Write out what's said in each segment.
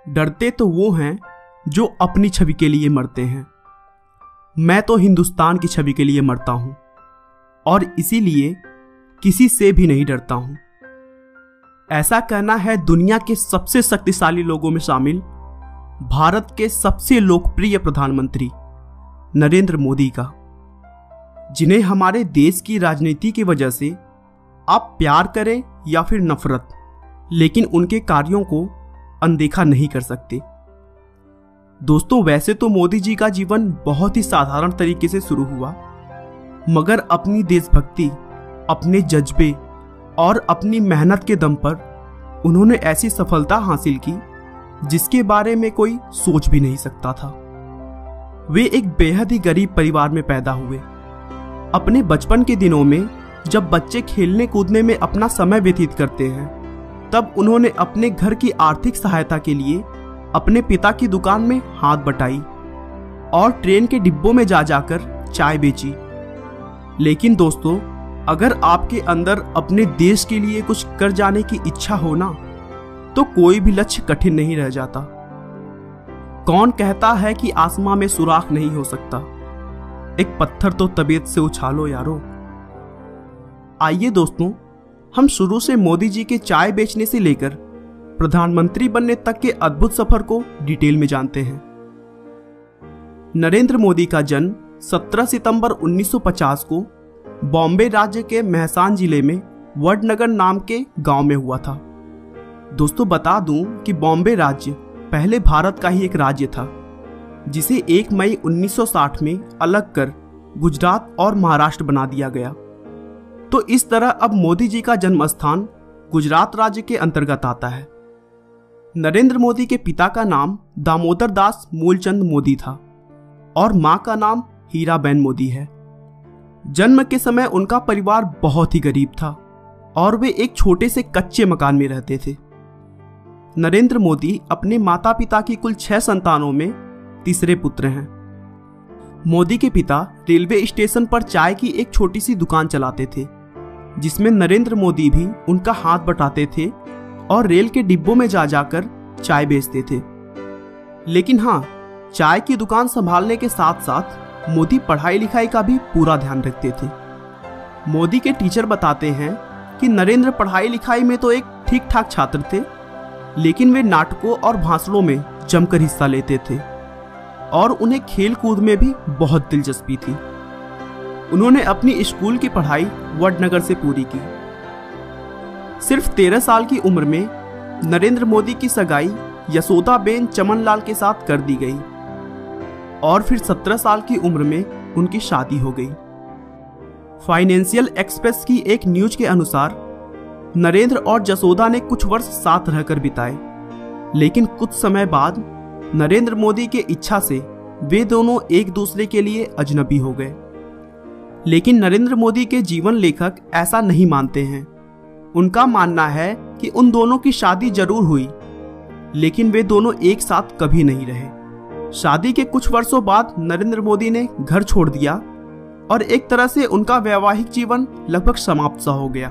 डरते तो वो हैं जो अपनी छवि के लिए मरते हैं। मैं तो हिंदुस्तान की छवि के लिए मरता हूं और इसीलिए किसी से भी नहीं डरता हूं। ऐसा कहना है दुनिया के सबसे शक्तिशाली लोगों में शामिल भारत के सबसे लोकप्रिय प्रधानमंत्री नरेंद्र मोदी का, जिन्हें हमारे देश की राजनीति की वजह से आप प्यार करें या फिर नफरत, लेकिन उनके कार्यों को अनदेखा नहीं कर सकते। दोस्तों, वैसे तो मोदी जी का जीवन बहुत ही साधारण तरीके से शुरू हुआ, मगर अपनी देशभक्ति, अपने जज्बे और अपनी मेहनत के दम पर उन्होंने ऐसी सफलता हासिल की जिसके बारे में कोई सोच भी नहीं सकता था। वे एक बेहद ही गरीब परिवार में पैदा हुए। अपने बचपन के दिनों में जब बच्चे खेलने कूदने में अपना समय व्यतीत करते हैं, तब उन्होंने अपने घर की आर्थिक सहायता के लिए अपने पिता की दुकान में हाथ बटाई और ट्रेन के डिब्बों में जा जाकर चाय बेची। लेकिन दोस्तों, अगर आपके अंदर अपने देश के लिए कुछ कर जाने की इच्छा हो ना, तो कोई भी लक्ष्य कठिन नहीं रह जाता। कौन कहता है कि आसमां में सुराख नहीं हो सकता? एक पत्थर तो तबीयत से उछालो यारो। आइए दोस्तों, हम शुरू से मोदी जी के चाय बेचने से लेकर प्रधानमंत्री बनने तक के अद्भुत सफर को डिटेल में जानते हैं। नरेंद्र मोदी का जन्म 17 सितंबर 1950 को बॉम्बे राज्य के मेहसान जिले में वडनगर नाम के गांव में हुआ था। दोस्तों, बता दूं कि बॉम्बे राज्य पहले भारत का ही एक राज्य था, जिसे 1 मई 1960 में अलग कर गुजरात और महाराष्ट्र बना दिया गया। तो इस तरह अब मोदी जी का जन्म स्थान गुजरात राज्य के अंतर्गत आता है। नरेंद्र मोदी के पिता का नाम दामोदर दास मूलचंद मोदी था और मां का नाम हीराबेन मोदी है। जन्म के समय उनका परिवार बहुत ही गरीब था और वे एक छोटे से कच्चे मकान में रहते थे। नरेंद्र मोदी अपने माता पिता की कुल 6 संतानों में तीसरे पुत्र हैं। मोदी के पिता रेलवे स्टेशन पर चाय की एक छोटी सी दुकान चलाते थे, जिसमें नरेंद्र मोदी भी उनका हाथ बटाते थे और रेल के डिब्बों में जा जाकर चाय बेचते थे। लेकिन हाँ, चाय की दुकान संभालने के साथ साथ मोदी पढ़ाई लिखाई का भी पूरा ध्यान रखते थे। मोदी के टीचर बताते हैं कि नरेंद्र पढ़ाई लिखाई में तो एक ठीक ठाक छात्र थे, लेकिन वे नाटकों और भाषणों में जमकर हिस्सा लेते थे और उन्हें खेल कूद में भी बहुत दिलचस्पी थी। उन्होंने अपनी स्कूल की पढ़ाई वडनगर से पूरी की। सिर्फ 13 साल की उम्र में नरेंद्र मोदी की सगाई यशोदाबेन चमनलाल के साथ कर दी गई और फिर 17 साल की उम्र में उनकी शादी हो गई। फाइनेंशियल एक्सप्रेस की एक न्यूज के अनुसार नरेंद्र और जसोदा ने कुछ वर्ष साथ रहकर बिताए, लेकिन कुछ समय बाद नरेंद्र मोदी के इच्छा से वे दोनों एक दूसरे के लिए अजनबी हो गए। लेकिन नरेंद्र मोदी के जीवन लेखक ऐसा नहीं मानते हैं। उनका मानना है कि उन दोनों की शादी जरूर हुई, लेकिन वे दोनों एक साथ कभी नहीं रहे। शादी के कुछ वर्षों बाद नरेंद्र मोदी ने घर छोड़ दिया और एक तरह से उनका वैवाहिक जीवन लगभग समाप्त सा हो गया।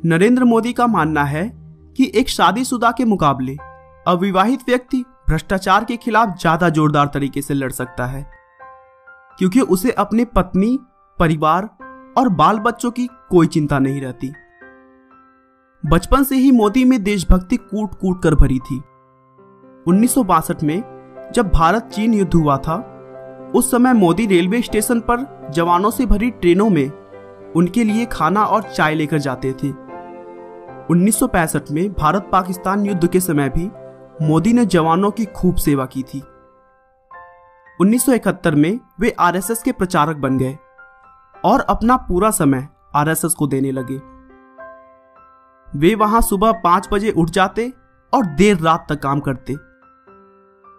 नरेंद्र मोदी का मानना है कि एक शादीशुदा के मुकाबले अविवाहित व्यक्ति भ्रष्टाचार के खिलाफ ज्यादा जोरदार तरीके से लड़ सकता है, क्योंकि उसे अपनी पत्नी, परिवार और बाल बच्चों की कोई चिंता नहीं रहती। बचपन से ही मोदी में देशभक्ति कूट कूट कर भरी थी। 1962 में जब भारत चीन युद्ध हुआ था, उस समय मोदी रेलवे स्टेशन पर जवानों से भरी ट्रेनों में उनके लिए खाना और चाय लेकर जाते थे। 1965 में भारत पाकिस्तान युद्ध के समय भी मोदी ने जवानों की खूब सेवा की थी। 1971 में वे आरएसएस के प्रचारक बन गए और अपना पूरा समय आरएसएस को देने लगे। वे वहां सुबह 5 बजे उठ जाते और देर रात तक काम करते।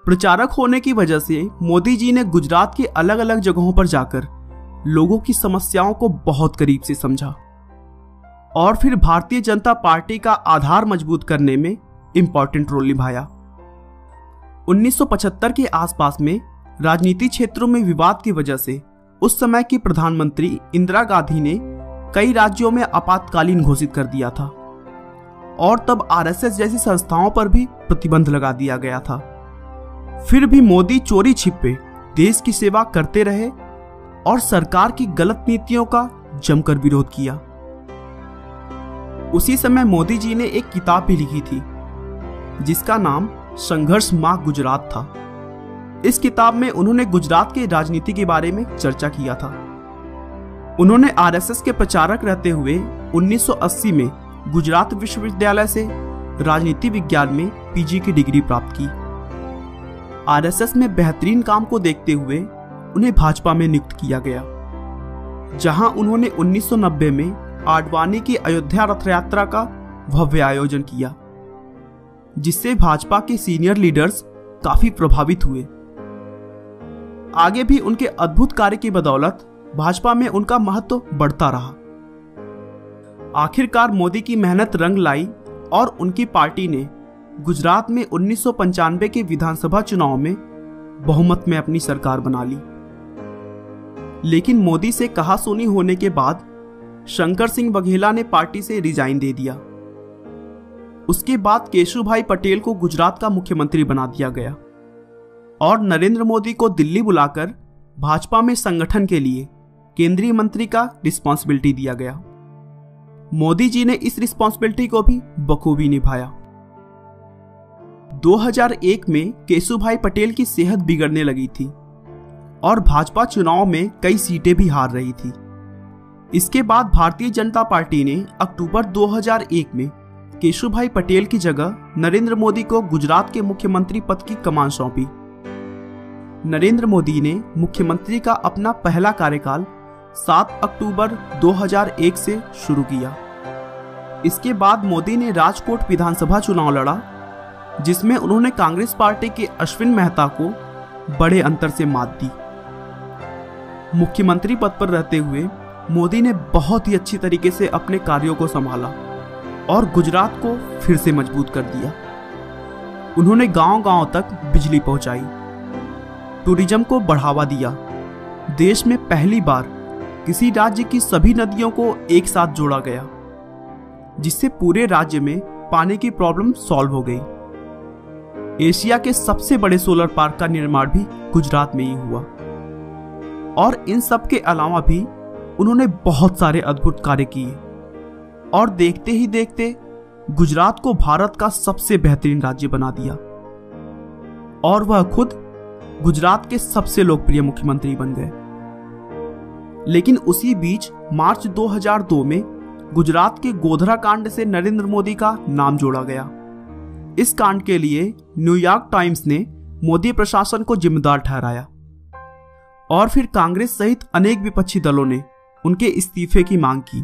प्रचारक होने की वजह से मोदी जी ने गुजरात के अलग अलग जगहों पर जाकर लोगों की समस्याओं को बहुत करीब से समझा और फिर भारतीय जनता पार्टी का आधार मजबूत करने में इंपॉर्टेंट रोल निभाया। 1975 के आसपास में राजनीति क्षेत्रों में विवाद की वजह से उस समय की प्रधानमंत्री इंदिरा गांधी ने कई राज्यों में आपातकालीन घोषित कर दिया था। और तब आरएसएस जैसी संस्थाओं पर भी प्रतिबंध लगा दिया गया था। फिर भी मोदी चोरी छिपे देश की सेवा करते रहे और सरकार की गलत नीतियों का जमकर विरोध किया। उसी समय मोदी जी ने एक किताब भी लिखी थी जिसका नाम संघर्ष मां गुजरात था। इस किताब में उन्होंने गुजरात के राजनीति के बारे में चर्चा किया था। उन्होंने आरएसएस के प्रचारक रहते हुए 1980 में गुजरात विश्वविद्यालय से राजनीति विज्ञान में पीजी की डिग्री प्राप्त की। आरएसएस में बेहतरीन काम को देखते हुए उन्हें भाजपा में नियुक्त किया गया, जहां उन्होंने 1990 में आडवाणी की अयोध्या रथ यात्रा का भव्य आयोजन किया, जिससे भाजपा के सीनियर लीडर्स काफी प्रभावित हुए। आगे भी उनके अद्भुत कार्य की बदौलत भाजपा में उनका महत्व बढ़ता रहा। आखिरकार मोदी की मेहनत रंग लाई और उनकी पार्टी ने गुजरात में 1995 के विधानसभा चुनाव में बहुमत में अपनी सरकार बना ली। लेकिन मोदी से कहासुनी होने के बाद शंकर सिंह बघेला ने पार्टी से रिजाइन दे दिया। उसके बाद केशुभाई पटेल को गुजरात का मुख्यमंत्री बना दिया गया और नरेंद्र मोदी को दिल्ली बुलाकर भाजपा में संगठन के लिए केंद्रीय मंत्री का रिस्पॉन्सिबिलिटी दिया गया। मोदी जी ने इस रिस्पॉन्सिबिलिटी को भी बखूबी निभाया। 2001 में केशुभाई पटेल की सेहत बिगड़ने लगी थी और भाजपा चुनाव में कई सीटें भी हार रही थी। इसके बाद भारतीय जनता पार्टी ने अक्टूबर 2001 में केशुभाई पटेल की जगह नरेंद्र मोदी को गुजरात के मुख्यमंत्री पद की कमान सौंपी। नरेंद्र मोदी ने मुख्यमंत्री का अपना पहला कार्यकाल 7 अक्टूबर 2001 से शुरू किया। इसके बाद मोदी ने राजकोट विधानसभा चुनाव लड़ा, जिसमें उन्होंने कांग्रेस पार्टी के अश्विन मेहता को बड़े अंतर से मात दी। मुख्यमंत्री पद पर रहते हुए मोदी ने बहुत ही अच्छी तरीके से अपने कार्यों को संभाला और गुजरात को फिर से मजबूत कर दिया। उन्होंने गांव-गांव तक बिजली पहुंचाई, टूरिज्म को बढ़ावा दिया। देश में पहली बार किसी राज्य की सभी नदियों को एक साथ जोड़ा गया, जिससे पूरे राज्य में पानी की प्रॉब्लम सॉल्व हो गई। एशिया के सबसे बड़े सोलर पार्क का निर्माण भी गुजरात में ही हुआ। और इन सब के अलावा भी उन्होंने बहुत सारे अद्भुत कार्य किए और देखते ही देखते गुजरात को भारत का सबसे बेहतरीन राज्य बना दिया और वह खुद गुजरात के सबसे लोकप्रिय मुख्यमंत्री बन गए। लेकिन उसी बीच मार्च 2002 में गुजरात के गोधरा कांड से नरेंद्र मोदी का नाम जोड़ा गया। इस कांड के लिए न्यूयॉर्क टाइम्स ने मोदी प्रशासन को जिम्मेदार ठहराया और फिर कांग्रेस सहित अनेक विपक्षी दलों ने उनके इस्तीफे की मांग की।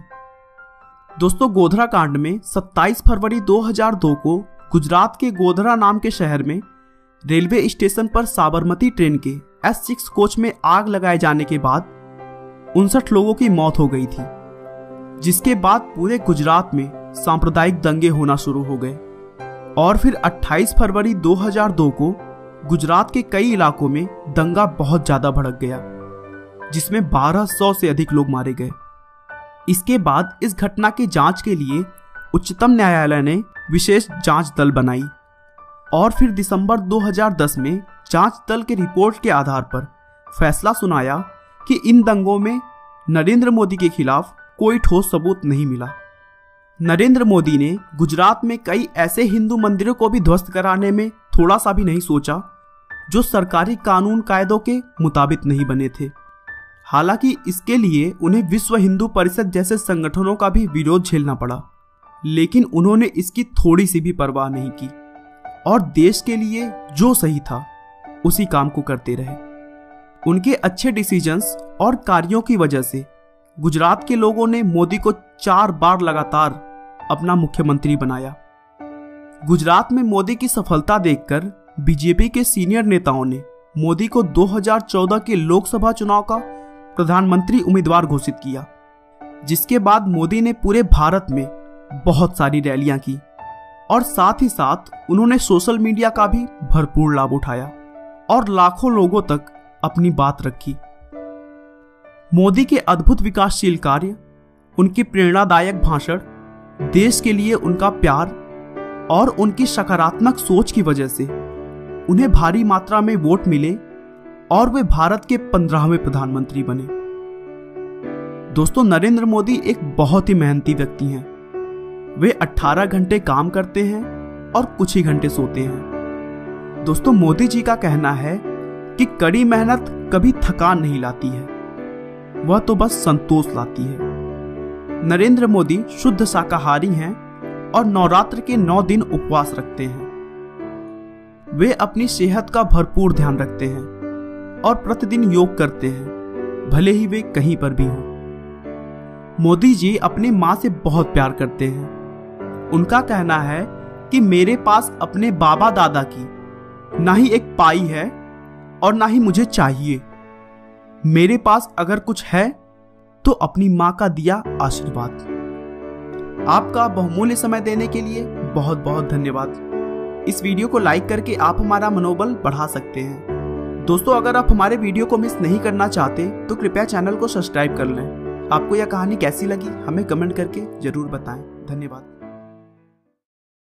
दोस्तों, गोधरा कांड में 27 फरवरी 2002 को गुजरात के गोधरा नाम के शहर में रेलवे स्टेशन पर साबरमती ट्रेन के S6 कोच में आग लगाए जाने के बाद 59 लोगों की मौत हो गई थी, जिसके बाद पूरे गुजरात में सांप्रदायिक दंगे होना शुरू हो गए। और फिर 28 फरवरी 2002 को गुजरात के कई इलाकों में दंगा बहुत ज्यादा भड़क गया, जिसमें 1200 से अधिक लोग मारे गए। इसके बाद इस घटना की जांच के लिए उच्चतम न्यायालय ने विशेष जांच दल बनाई और फिर दिसंबर 2010 में जांच दल के रिपोर्ट के आधार पर फैसला सुनाया कि इन दंगों में नरेंद्र मोदी के खिलाफ कोई ठोस सबूत नहीं मिला। नरेंद्र मोदी ने गुजरात में कई ऐसे हिंदू मंदिरों को भी ध्वस्त कराने में थोड़ा सा भी नहीं सोचा जो सरकारी कानून कायदों के मुताबिक नहीं बने थे। हालांकि इसके लिए उन्हें विश्व हिंदू परिषद जैसे संगठनों का भी विरोध झेलना पड़ा, लेकिन उन्होंने इसकी थोड़ी सी भी परवाह नहीं की और देश के लिए जो सही था उसी काम को करते रहे। उनके अच्छे डिसीजंस और कार्यों की वजह से गुजरात के लोगों ने मोदी को 4 बार लगातार अपना मुख्यमंत्री बनाया। गुजरात में मोदी की सफलता देखकर बीजेपी के सीनियर नेताओं ने मोदी को 2014 के लोकसभा चुनाव का प्रधानमंत्री उम्मीदवार घोषित किया, जिसके बाद मोदी ने पूरे भारत में बहुत सारी रैलियां की और साथ ही साथ उन्होंने सोशल मीडिया का भी भरपूर लाभ उठाया और लाखों लोगों तक अपनी बात रखी। मोदी के अद्भुत विकासशील कार्य, उनके प्रेरणादायक भाषण, देश के लिए उनका प्यार और उनकी सकारात्मक सोच की वजह से उन्हें भारी मात्रा में वोट मिले और वे भारत के 15वें प्रधानमंत्री बने। दोस्तों, नरेंद्र मोदी एक बहुत ही मेहनती व्यक्ति हैं। वे 18 घंटे काम करते हैं और कुछ ही घंटे सोते हैं। दोस्तों, मोदी जी का कहना है कि कड़ी मेहनत कभी थकान नहीं लाती है, वह तो बस संतोष लाती है। नरेंद्र मोदी शुद्ध शाकाहारी हैं और नवरात्र के 9 दिन उपवास रखते हैं। वे अपनी सेहत का भरपूर ध्यान रखते हैं और प्रतिदिन योग करते हैं, भले ही वे कहीं पर भी हों। मोदी जी अपनी माँ से बहुत प्यार करते हैं। उनका कहना है कि मेरे पास अपने बाबा दादा की ना ही एक पाई है और ना ही मुझे चाहिए। मेरे पास अगर कुछ है तो अपनी माँ का दिया आशीर्वाद। आपका बहुमूल्य समय देने के लिए बहुत बहुत धन्यवाद। इस वीडियो को लाइक करके आप हमारा मनोबल बढ़ा सकते हैं। दोस्तों, अगर आप हमारे वीडियो को मिस नहीं करना चाहते तो कृपया चैनल को सब्सक्राइब कर लें। आपको यह कहानी कैसी लगी हमें कमेंट करके जरूर बताएं। धन्यवाद।